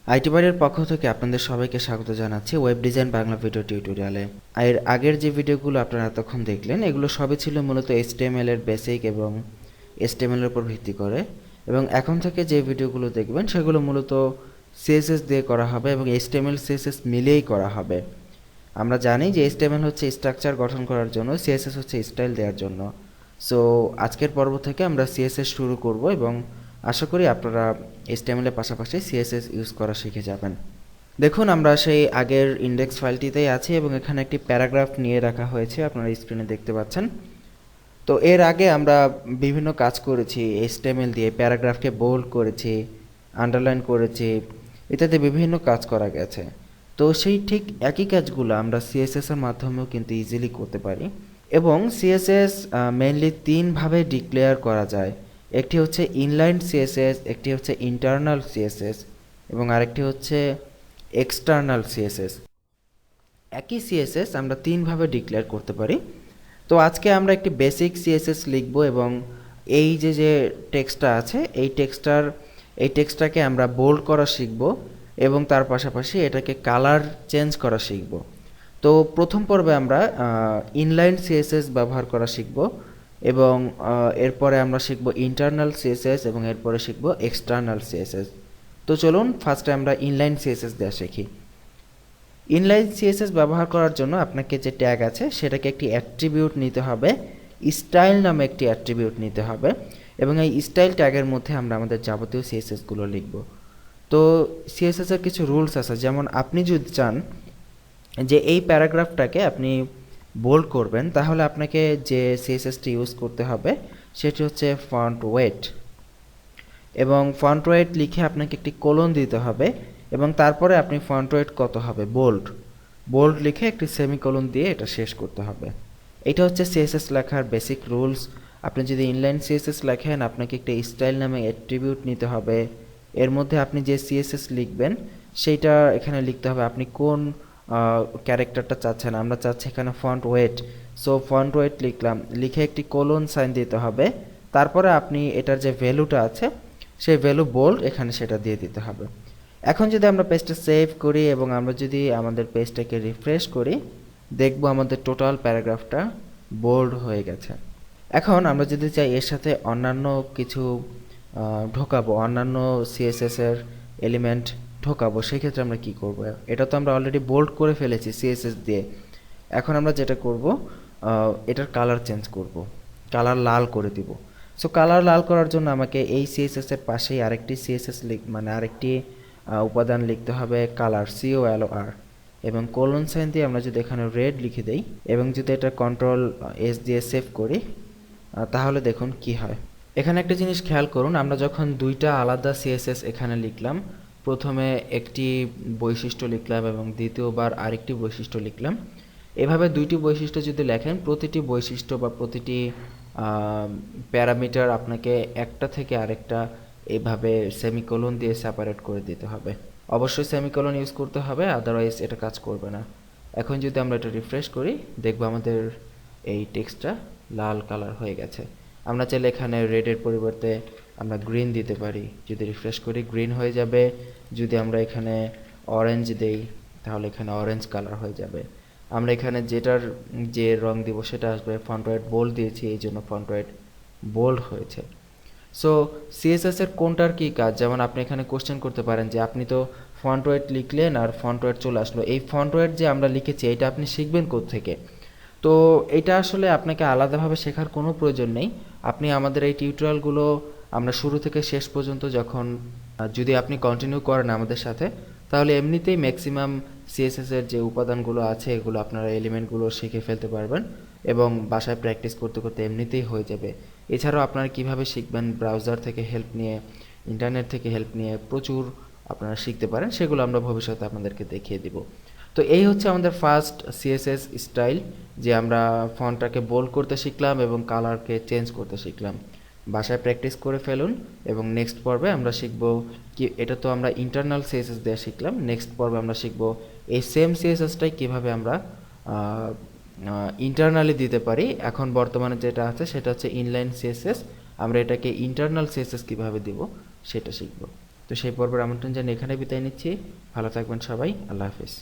IT বাড়ির পক্ষ থেকে আপনাদের সবাইকে স্বাগত জানাচ্ছি ওয়েব ডিজাইন বাংলা ভিডিও টিউটোরিয়ালে। এর আগের যে ভিডিওগুলো আপনারা এতক্ষণ দেখলেন এগুলো সবই ছিল মূলত এইচটিএমএল এর বেসিক এবং এইচটিএমএল এর উপর ভিত্তি করে, এবং এখন থেকে যে ভিডিওগুলো দেখবেন সেগুলো মূলত সিএসএস দিয়ে করা হবে এবং এইচটিএমএল সিএসএস মিলিয়েই করা হবে। আমরা জানি যে এইচটিএমএল হচ্ছে স্ট্রাকচার গঠন করার জন্য, সিএসএস হচ্ছে স্টাইল দেওয়ার জন্য। সো আজকের পর্ব থেকে আমরা সিএসএস শুরু করব এবং আশা করি আপনারা এইচটিএমএল এর পাশাপাশি সিএসএস ইউজ করা শিখে যাবেন। দেখুন, আমরা সেই আগের ইন্ডেক্স ফাইলটিতেই আছি এবং এখানে একটি প্যারাগ্রাফ নিয়ে রাখা হয়েছে, আপনারা স্ক্রিনে দেখতে পাচ্ছেন। তো এর আগে আমরা বিভিন্ন কাজ করেছি এইচটিএমএল দিয়ে, প্যারাগ্রাফকে বোল্ড করেছি, আন্ডারলাইন করেছি, ইত্যাদি বিভিন্ন কাজ করা গেছে। তো সেই ঠিক একই কাজগুলো আমরা সিএসএস এর মাধ্যমেও কিন্তু ইজিলি করতে পারি। এবং সিএসএস মেইনলি তিনভাবে ডিক্লেয়ার করা যায়। একটি হচ্ছে ইনলাইন সিএসএস, একটি হচ্ছে ইন্টারনাল সিএসএস এবং আরেকটি হচ্ছে এক্সটার্নাল সিএসএস। একই সিএসএস আমরা তিনভাবে ডিক্লেয়ার করতে পারি। তো আজকে আমরা একটি বেসিক সিএসএস লিখব এবং এই যে টেক্সটটা আছে এই টেক্সটটাকে আমরা বোল্ড করা শিখব এবং তার পাশাপাশি এটাকে কালার চেঞ্জ করা শিখব। তো প্রথম পর্বে আমরা ইনলাইন সিএসএস ব্যবহার করা শিখব এবং এরপরে আমরা শিখব ইন্টারনাল সিএসএস এবং এরপরে শিখব এক্সটার্নাল সিএসএস। তো চলুন ফার্স্টে আমরা ইনলাইন সিএসএস দেওয়া শিখি। ইনলাইন সিএসএস ব্যবহার করার জন্য আপনাকে যে ট্যাগ আছে সেটাকে একটি অ্যাট্রিবিউট নিতে হবে, স্টাইল নামে একটি অ্যাট্রিবিউট নিতে হবে এবং এই স্টাইল ট্যাগের মধ্যে আমরা আমাদের যাবতীয় সিএসএসগুলো লিখব। তো সিএসএস এর কিছু রুলস আছে, যেমন আপনি যদি চান যে এই প্যারাগ্রাফটাকে আপনি বোল্ড করবেন তাহলে আপনাকে যে সিএসএসটি ইউজ করতে হবে সেটি হচ্ছে ফন্ট ওয়েট, এবং ফন্ট ওয়েট লিখে আপনাকে একটি কোলন দিতে হবে এবং তারপরে আপনি ফন্ট ওয়েট কত হবে বোল্ড লিখে একটি সেমিকোলন দিয়ে এটা শেষ করতে হবে। এটা হচ্ছে সিএসএস লেখার বেসিক রুলস। আপনি যদি ইনলাইন সিএসএস লেখেন আপনাকে একটা স্টাইল নামে অ্যাট্রিবিউট নিতে হবে, এর মধ্যে আপনি যে সিএসএস লিখবেন সেইটা এখানে লিখতে হবে আপনি কোন ক্যারেক্টারটা চাচ্ছেন। আমরা চাচ্ছি এখানে font wait, so font wait লিখলাম, লিখে একটি কোলন সাইন দিতে হবে, তারপরে আপনি এটার যে ভ্যালুটা আছে সেই ভ্যালু বোল্ড এখানে সেটা দিয়ে দিতে হবে। এখন যদি আমরা পেজটা সেভ করি এবং আমরা যদি আমাদের পেজটাকে রিফ্রেশ করি দেখব আমাদের টোটাল প্যারাগ্রাফটা বোল্ড হয়ে গেছে। এখন আমরা যদি চাই এর সাথে অন্যান্য কিছু ঢোকাবো, অন্যান্য সিএসএস এর এলিমেন্ট ঢোকাবো, সেক্ষেত্রে আমরা কি করব? এটা তো আমরা অলরেডি বোল্ড করে ফেলেছি সিএসএস দিয়ে। এখন আমরা যেটা করব এটার কালার চেঞ্জ করব, কালার লাল করে দিব। সো কালার লাল করার জন্য আমাকে এই সিএসএস এর পাশেই আরেকটি সিএসএস আরেকটি উপাদান লিখতে হবে, কালার COLOR, এবং কোলন সাইন দিয়ে আমরা যদি এখানে রেড লিখে দেই এবং যদি এটা কন্ট্রোল S দিয়ে সেভ করি তাহলে দেখুন কি হয়। এখানে একটা জিনিস খেয়াল করুন, আমরা যখন দুইটা আলাদা সিএসএস এখানে লিখলাম, প্রথমে একটি বৈশিষ্ট্য লিখলাম এবং দ্বিতীয়বার আরেকটি বৈশিষ্ট্য লিখলাম, এভাবে দুইটি বৈশিষ্ট্য যদি লেখেন প্রতিটি বৈশিষ্ট্য বা প্রতিটি প্যারামিটার আপনাকে একটা থেকে আরেকটা এইভাবে সেমিকোলন দিয়ে সেপারেট করে দিতে হবে। অবশ্যই সেমিকোলন ইউজ করতে হবে, আদারওয়াইজ এটা কাজ করবে না। এখন যদি আমরা এটা রিফ্রেশ করি দেখব আমাদের এই টেক্সটটা লাল কালার হয়ে গেছে। আমরা চাইলে এখানে রেডের পরিবর্তে আমরা গ্রিন দিতে পারি, যদি রিফ্রেশ করি গ্রিন হয়ে যাবে। যদি আমরা এখানে অরেঞ্জ দেই তাহলে এখানে অরেঞ্জ কালার হয়ে যাবে। আমরা এখানে যেটার যে রং দিব সেটা আসবে। ফন্ট ওয়েট বোল্ড দিয়েছি এই জন্য ফন্ট ওয়েট বোল্ড হয়েছে। সো সিএসএস এর কোনটার কী কাজ, যেমন আপনি এখানে কোশ্চেন করতে পারেন যে আপনি তো ফন্ট ওয়েট লিখলেন আর ফন্ট ওয়েট চলে আসলো, এই ফন্ট ওয়েট যে আমরা লিখেছি এটা আপনি শিখবেন কোত্থেকে? তো এটা আসলে আপনাকে আলাদাভাবে শেখার কোনো প্রয়োজন নেই। আপনি আমাদের এই টিউটোরিয়ালগুলো আমরা শুরু থেকে শেষ পর্যন্ত যখন যদি আপনি কন্টিনিউ করেন আমাদের সাথে তাহলে এমনিতেই ম্যাক্সিমাম সিএসএস এর যে উপাদানগুলো আছে এগুলো আপনারা এলিমেন্টগুলো শিখে ফেলতে পারবেন এবং বাসায় প্র্যাকটিস করতে করতে এমনিতেই হয়ে যাবে। এছাড়াও আপনারা কিভাবে শিখবেন, ব্রাউজার থেকে হেল্প নিয়ে, ইন্টারনেট থেকে হেল্প নিয়ে প্রচুর আপনারা শিখতে পারেন, সেগুলো আমরা ভবিষ্যতে আপনাদেরকে দেখিয়ে দিব। তো এই হচ্ছে আমাদের ফার্স্ট সিএসএস স্টাইল, যে আমরা ফন্টটাকে বোল্ড করতে শিখলাম এবং কালারকে চেঞ্জ করতে শিখলাম। বাসায় প্র্যাকটিস করে ফেলুন এবং নেক্সট পর্বে আমরা শিখব কি, এটা তো আমরা ইন্টারনাল সিএসএস দিয়ে শিখলাম, নেক্সট পর্বে আমরা শিখব এই সেম সিএসএসটাই কীভাবে আমরা ইন্টারনালি দিতে পারি। এখন বর্তমানে যেটা আছে সেটা হচ্ছে ইনলাইন সিএসএস, আমরা এটাকে ইন্টারনাল সিএসএস কীভাবে দিব সেটা শিখব। তো তো সেই পর্বের আমন্ত্রণ জানিয়ে এখানে বিদায় নিচ্ছি। ভালো থাকবেন সবাই, আল্লাহ হাফিজ।